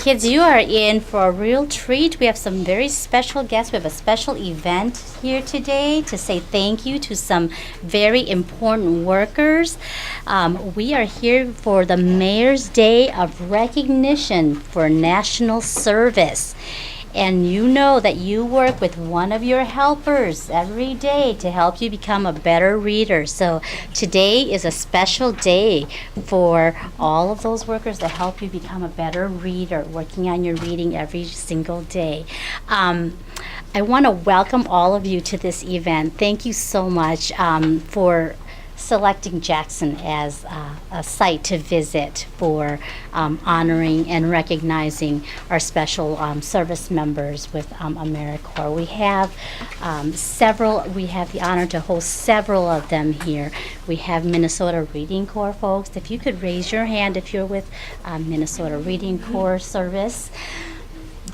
Kids, you are in for a real treat. We have some very special guests. We have a special event here today to say thank you to some very important workers. We are here for the Mayor's Day of Recognition for National Service. And you know that you work with one of your helpers every day to help you become a better reader. So today is a special day for all of those workers that help you become a better reader, working on your reading every single day. I want to welcome all of you to this event. Thank you so much for selecting Jackson as a site to visit for honoring and recognizing our special service members with AmeriCorp. We have we have the honor to host several of them here. We have Minnesota Reading Corps folks. If you could raise your hand if you're with Minnesota Reading Corps service.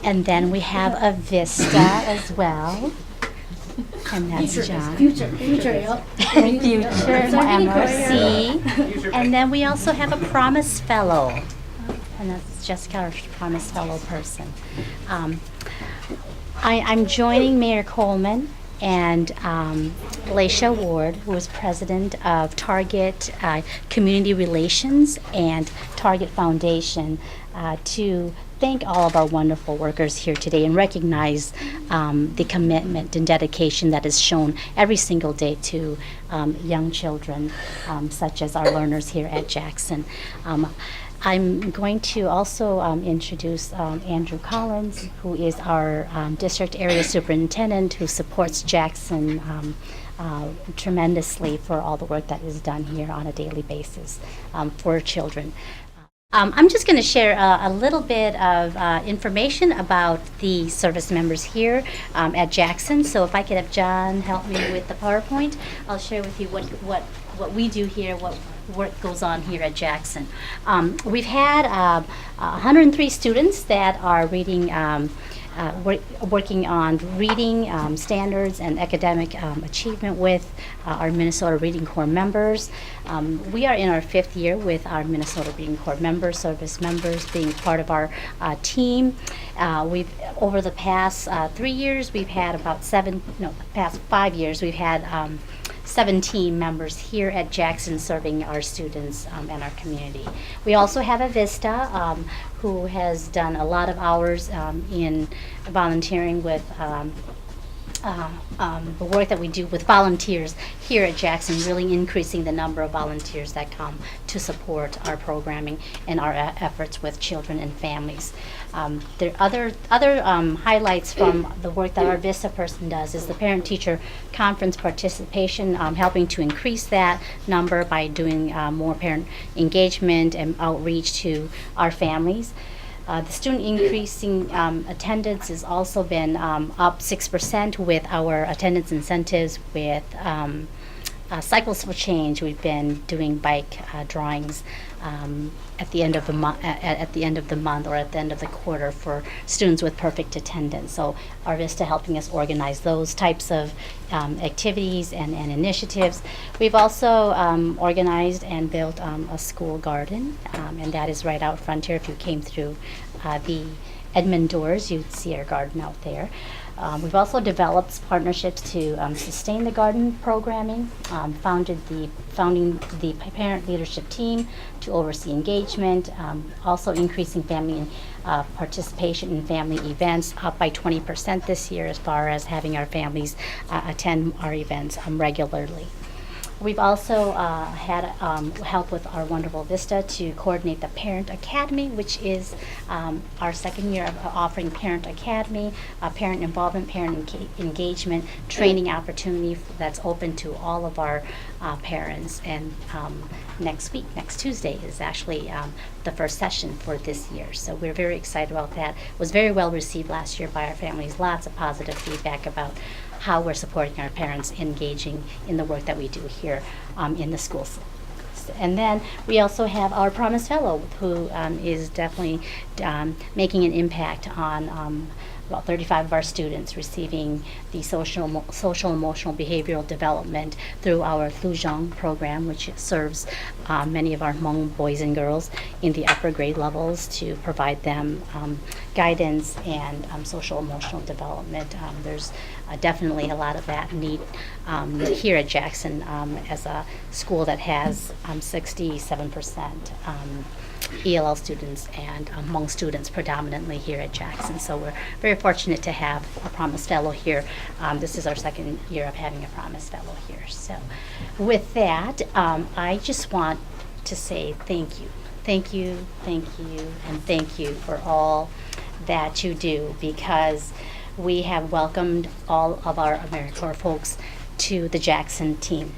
And then we have a Vista as well. And that's John. Future, yep. Future, MRC. And then we also have a Promise Fellow. And that's Jessica, our Promise Fellow person. I'm joining Mayor Coleman and Laisha Ward, who is president of Target Community Relations and Target Foundation, to thank all of our wonderful workers here today and recognize the commitment and dedication that is shown every single day to young children, such as our learners here at Jackson. I'm going to also introduce Andrew Collins, who is our district area superintendent who supports Jackson tremendously for all the work that is done here on a daily basis for children. I'm just going to share a little bit of information about the service members here at Jackson. So if I could have John help me with the PowerPoint, I'll share with you what we do here, what work goes on here at Jackson. We've had 103 students that are reading, working on reading standards and academic achievement with our Minnesota Reading Corps members. We are in our 5th year with our Minnesota Reading Corps members, service members, being part of our team. We've, over the past 3 years, we've had about past 5 years, we've had 17 members here at Jackson serving our students and our community. We also have a Vista who has done a lot of hours in volunteering with the work that we do with volunteers here at Jackson, really increasing the number of volunteers that come to support our programming and our efforts with children and families. There are other highlights from the work that our Vista person does is the parent-teacher conference participation, helping to increase that number by doing more parent engagement and outreach to our families. The student increasing attendance has also been up 6% with our attendance incentives with Cycles for Change. We've been doing bike drawings at the end of the month, at the end of the month or at the end of the quarter for students with perfect attendance. So our Vista helping us organize those types of activities and initiatives. We've also organized and built a school garden, and that is right out front here. If you came through the Edmund doors, you'd see our garden out there. We've also developed partnerships to sustain the garden programming, founding the parent leadership team to oversee engagement, also increasing family participation in family events, up by 20% this year as far as having our families attend our events regularly. We've also had help with our wonderful Vista to coordinate the Parent Academy, which is our 2nd year of offering Parent Academy, parent involvement, parent engagement, training opportunity that's open to all of our parents. And next Tuesday, is actually the first session for this year. So we're very excited about that. It was very well received last year by our families. Lots of positive feedback about how we're supporting our parents engaging in the work that we do here in the schools. And then we also have our Promise Fellow, who is definitely making an impact on about 35 of our students receiving the social emotional behavioral development through our Luzhong program, which serves many of our Hmong boys and girls in the upper grade levels to provide them guidance and social emotional development. There's definitely a lot of that need here at Jackson as a school that has 67% ELL students and Hmong students predominantly here at Jackson. So we're very fortunate to have a Promise Fellow here. This is our second year of having a Promise Fellow here. So with that, I just want to say thank you. Thank you, thank you, and thank you for all that you do, because we have welcomed all of our AmeriCorp folks to the Jackson team.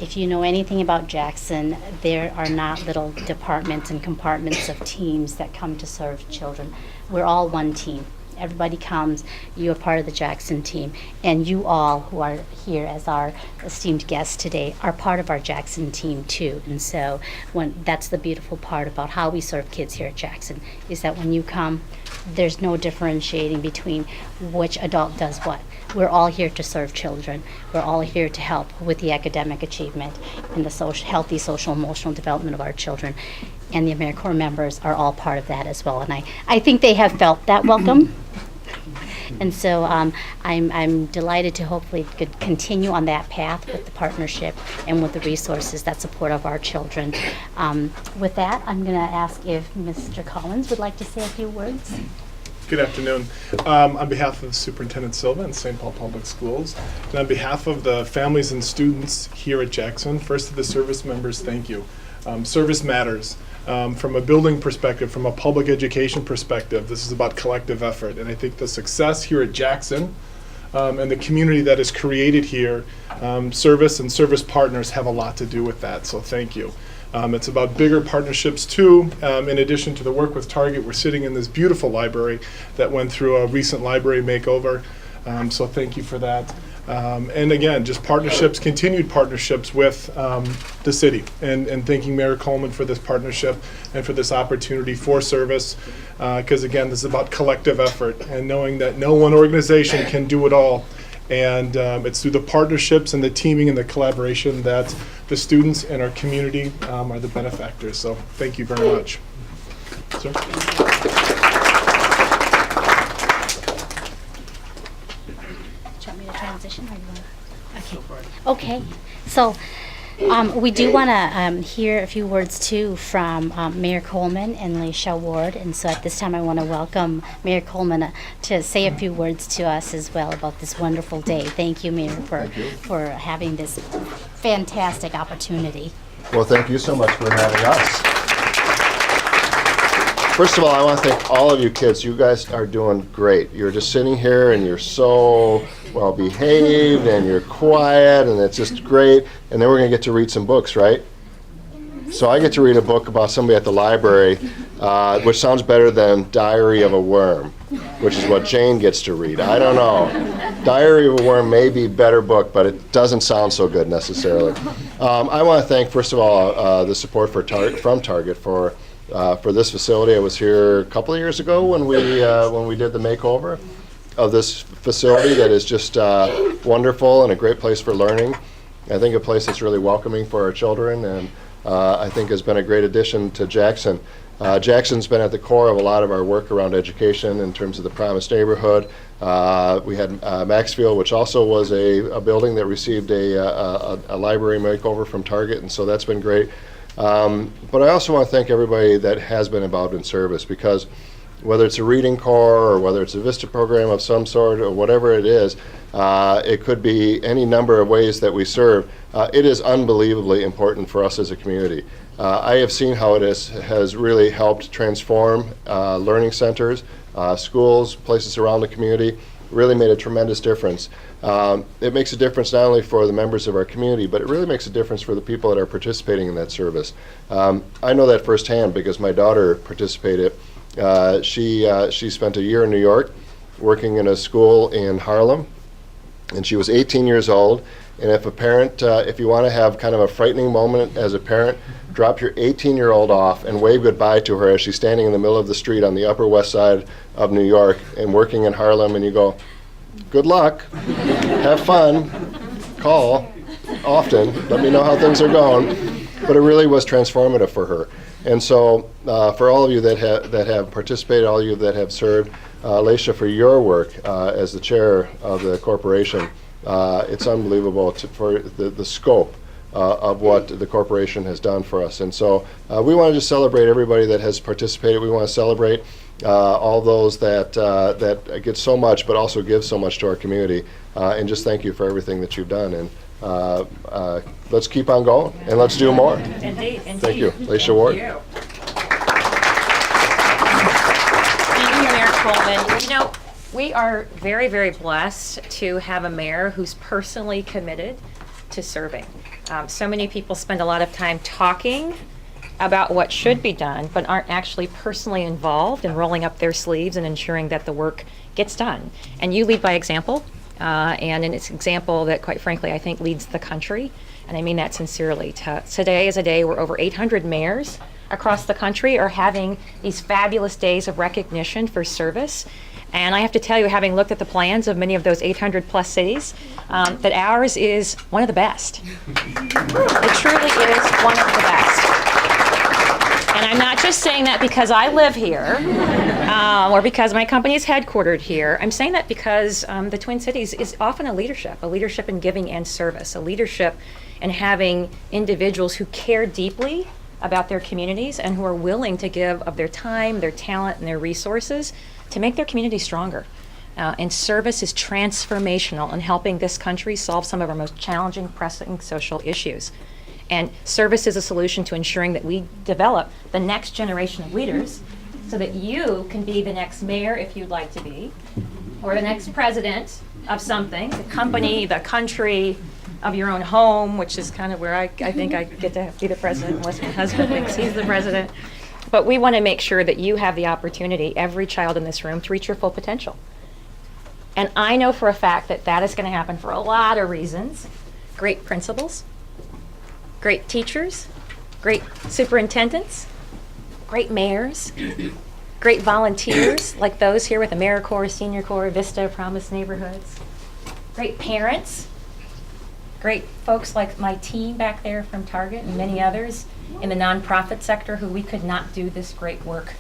If you know anything about Jackson, there are not little departments and compartments of teams that come to serve children. We're all one team. Everybody comes, you're part of the Jackson team, and you all who are here as our esteemed guests today are part of our Jackson team too. And so that's the beautiful part about how we serve kids here at Jackson, is that when you come, there's no differentiating between which adult does what. We're all here to serve children. We're all here to help with the academic achievement and the healthy social emotional development of our children. And the AmeriCorp members are all part of that as well. And I think they have felt that welcome. And so I'm delighted to hopefully could continue on that path with the partnership and with the resources that support of our children. With that, I'm going to ask if Mr. Collins would like to say a few words. Good afternoon. On behalf of Superintendent Silva and St. Paul Public Schools, and on behalf of the families and students here at Jackson, first to the service members, thank you. Service matters. From a building perspective, from a public education perspective, this is about collective effort. And I think the success here at Jackson and the community that is created here, service and service partners have a lot to do with that. So thank you. It's about bigger partnerships too. In addition to the work with Target, we're sitting in this beautiful library that went through a recent library makeover. So thank you for that. And again, just partnerships, continued partnerships with the city, and thanking Mayor Coleman for this partnership and for this opportunity for service, because again, this is about collective effort and knowing that no one organization can do it all. And it's through the partnerships and the teaming and the collaboration that the students and our community are the benefactors. So thank you very much. Sir? Do you want me to transition? Or you want? Okay. So we do want to hear a few words too from Mayor Coleman and Leisha Ward, and so at this time I want to welcome Mayor Coleman to say a few words to us as well about this wonderful day. Thank you, Mayor, for having this fantastic opportunity. Well, thank you so much for having us. First of all, I want to thank all of you kids. You guys are doing great. You're just sitting here and you're so well behaved and you're quiet and it's just great. And then we're going to get to read some books, right? So I get to read a book about somebody at the library, which sounds better than Diary of a Worm, which is what Jane gets to read. I don't know. Diary of a Worm may be a better book, but it doesn't sound so good necessarily. I want to thank, first of all, the support from Target for this facility. I was here a couple of years ago when we did the makeover of this facility that is just wonderful and a great place for learning. I think a place that's really welcoming for our children, and I think has been a great addition to Jackson. Jackson's been at the core of a lot of our work around education in terms of the Promised Neighborhood. We had Maxfield, which also was a building that received a library makeover from Target, and so that's been great. But I also want to thank everybody that has been involved in service, because whether it's a reading corps or whether it's a VISTA program of some sort or whatever it is, it could be any number of ways that we serve. It is unbelievably important for us as a community. I have seen how it has really helped transform learning centers, schools, places around the community. Really made a tremendous difference. It makes a difference not only for the members of our community, but it really makes a difference for the people that are participating in that service. I know that firsthand because my daughter participated. She spent a year in New York working in a school in Harlem, and she was 18 years old. And if a parent, if you want to have kind of a frightening moment as a parent, drop your 18-year-old off and wave goodbye to her as she's standing in the middle of the street on the Upper West Side of New York and working in Harlem, and you go, good luck, have fun, call often, let me know how things are going. But it really was transformative for her. And so for all of you that have participated, all of you that have served, Leisha, for your work as the chair of the corporation, it's unbelievable for the scope of what the corporation has done for us. And so we want to just celebrate everybody that has participated. We want to celebrate all those that get so much but also give so much to our community. And just thank you for everything that you've done. And let's keep on going and let's do more. Indeed. Thank you. Leisha Ward. Thank you, Mayor Coleman. You know, we are very, very blessed to have a mayor who's personally committed to serving. So many people spend a lot of time talking about what should be done, but aren't actually personally involved in rolling up their sleeves and ensuring that the work gets done. And you lead by example, and it's an example that, quite frankly, I think leads the country. And I mean that sincerely. Today is a day where over 800 mayors across the country are having these fabulous days of recognition for service. And I have to tell you, having looked at the plans of many of those 800 plus cities, that ours is one of the best. It truly is one of the best. And I'm not just saying that because I live here or because my company is headquartered here. I'm saying that because the Twin Cities is often a leadership in giving and service, a leadership in having individuals who care deeply about their communities and who are willing to give of their time, their talent, and their resources to make their community stronger. And service is transformational in helping this country solve some of our most challenging, pressing social issues. And service is a solution to ensuring that we develop the next generation of leaders so that you can be the next mayor if you'd like to be, or the next president of something, the company, the country, of your own home, which is kind of where I think I get to be the president unless my husband thinks he's the president. But we want to make sure that you have the opportunity, every child in this room, to reach your full potential. And I know for a fact that that is going to happen for a lot of reasons. Great principals, great teachers, great superintendents, great mayors, great volunteers like those here with AmeriCorp, Senior Corps, Vista, Promise Neighborhoods, great parents, great folks like my team back there from Target and many others in the nonprofit sector who we could not do this great work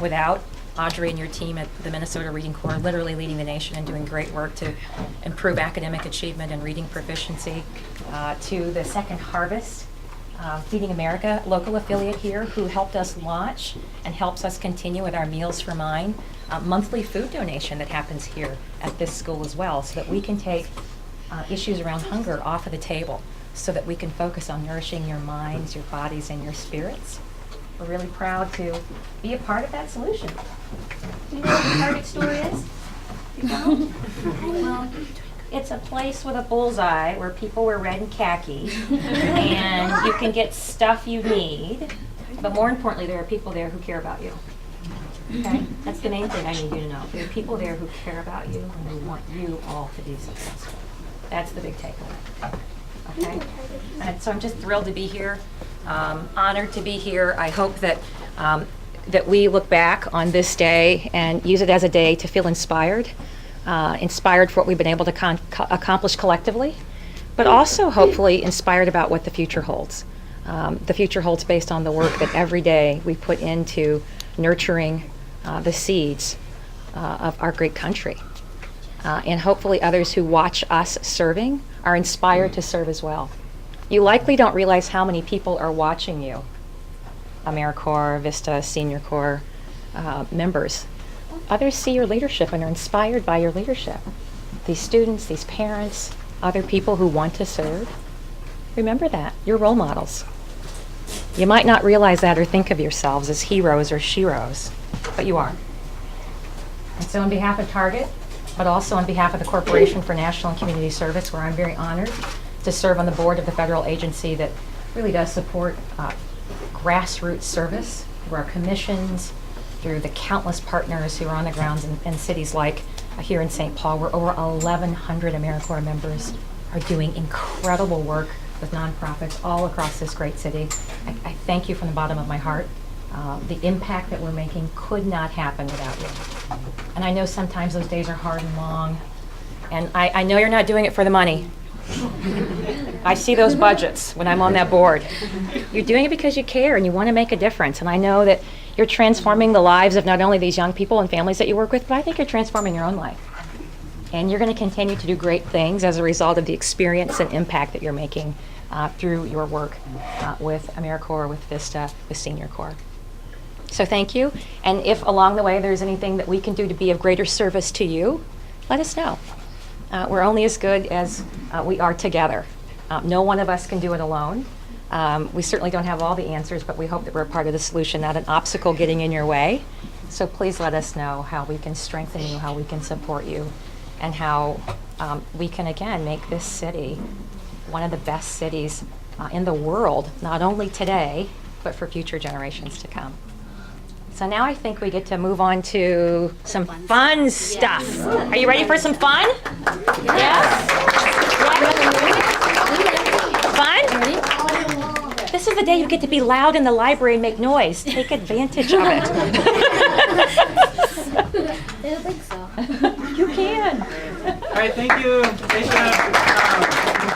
without. Audrey and your team at the Minnesota Reading Corps literally leading the nation and doing great work to improve academic achievement and reading proficiency. To the Second Harvest, Feeding America, local affiliate here who helped us launch and helps us continue with our Meals for Mine monthly food donation that happens here at this school as well, so that we can take issues around hunger off of the table so that we can focus on nourishing your minds, your bodies, and your spirits. We're really proud to be a part of that solution. Do you know what the Target store is? You know? Well, it's a place with a bullseye where people wear red and khaki and you can get stuff you need, but more importantly, there are people there who care about you. Okay? That's the main thing I need you to know. There are people there who care about you and who want you all to be successful. That's the big takeaway. Okay? And so I'm just thrilled to be here, honored to be here. I hope that that we look back on this day and use it as a day to feel inspired for what we've been able to accomplish collectively, but also hopefully inspired about what the future holds. The future holds based on the work that every day we put into nurturing the seeds of our great country. And hopefully others who watch us serving are inspired to serve as well. You likely don't realize how many people are watching you, AmeriCorp, Vista, Senior Corps members. Others see your leadership and are inspired by your leadership. These students, these parents, other people who want to serve. Remember that, you're role models. You might not realize that or think of yourselves as heroes or sheroes, but you are. And so on behalf of Target, but also on behalf of the Corporation for National and Community Service, where I'm very honored to serve on the board of the federal agency that really does support grassroots service through our commissions, through the countless partners who are on the grounds in cities like here in St. Paul, where over 1,100 AmeriCorps members are doing incredible work with nonprofits all across this great city. I thank you from the bottom of my heart. The impact that we're making could not happen without you. And I know sometimes those days are hard and long, and I know you're not doing it for the money. I see those budgets when I'm on that board. You're doing it because you care and you want to make a difference. And I know that you're transforming the lives of not only these young people and families that you work with, but I think you're transforming your own life. And you're going to continue to do great things as a result of the experience and impact that you're making through your work with AmeriCorp, with Vista, with Senior Corps. So thank you. And if along the way there's anything that we can do to be of greater service to you, let us know. We're only as good as we are together. No one of us can do it alone. We certainly don't have all the answers, but we hope that we're a part of the solution, not an obstacle getting in your way. So please let us know how we can strengthen you, how we can support you, and how we can, again, make this city one of the best cities in the world, not only today, but for future generations to come. So now I think we get to move on to some fun stuff. Are you ready for some fun? Yes? Fun? This is the day you get to be loud in the library and make noise. Take advantage of it. I don't think so. You can. All right, thank you. Thank you.